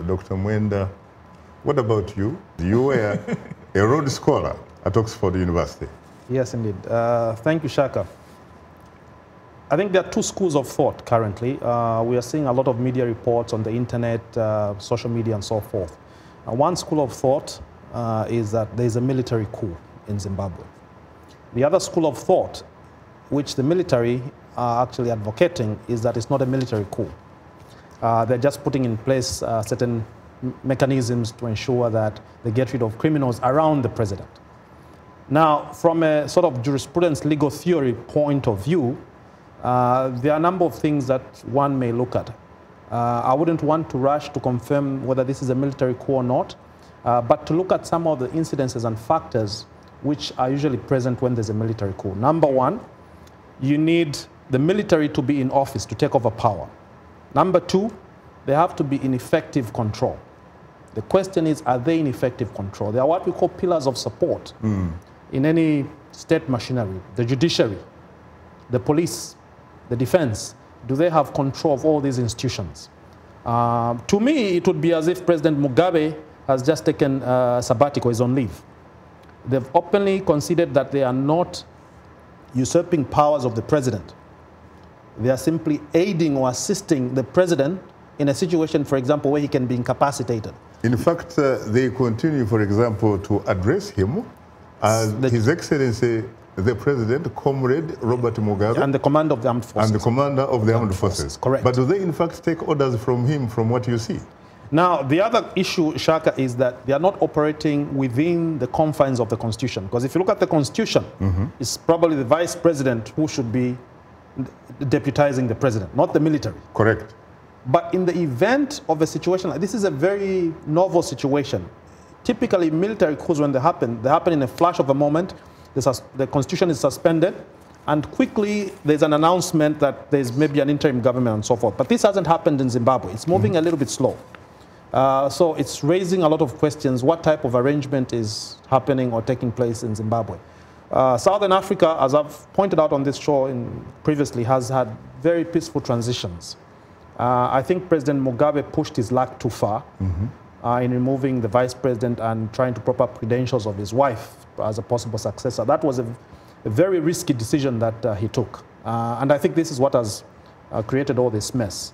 Dr. Mwenda, what about you? You were a Rhodes Scholar at Oxford University. Yes, indeed. Thank you, Shaka. I think there are two schools of thought currently. We are seeing a lot of media reports on the internet, social media, and so forth. One school of thought is that there is a military coup in Zimbabwe. The other school of thought, which the military are actually advocating, is that it's not a military coup. They're just putting in place certain mechanisms to ensure that they get rid of criminals around the president. Now, from a sort of jurisprudence legal theory point of view, there are a number of things that one may look at. I wouldn't want to rush to confirm whether this is a military coup or not, but to look at some of the incidences and factors which are usually present when there's a military coup. Number one, you need the military to be in office to take over power. Number two, they have to be in effective control. The question is, are they in effective control? They are what we call pillars of support in any state machinery, the judiciary, the police, the defense. Do they have control of all these institutions? To me, it would be as if President Mugabe has just taken sabbatical, is on leave. They've openly conceded that they are not usurping powers of the president. They are simply aiding or assisting the president in a situation, for example, where he can be incapacitated. In fact, they continue, for example, to address him as His Excellency, the President, Comrade Robert Mugabe. And the Commander of the Armed Forces. And the Commander of the Armed Forces. Correct. But do they, in fact, take orders from him, from what you see? Now, the other issue, Shaka, is that they are not operating within the confines of the Constitution. Because if you look at the Constitution, it's probably the Vice President who should be deputizing the President, not the military. Correct. But in the event of a situation like this, is a very novel situation. Typically, military coups, when they happen in a flash of a moment. The Constitution is suspended, and quickly there's an announcement that there's maybe an interim government and so forth. But this hasn't happened in Zimbabwe. It's moving a little bit slow. So it's raising a lot of questions. What type of arrangement is happening or taking place in Zimbabwe? Southern Africa, as I've pointed out on this show previously, has had very peaceful transitions. I think President Mugabe pushed his luck too far in removing the vice president and trying to prop up credentials of his wife as a possible successor. That was a very risky decision that he took. And I think this is what has created all this mess.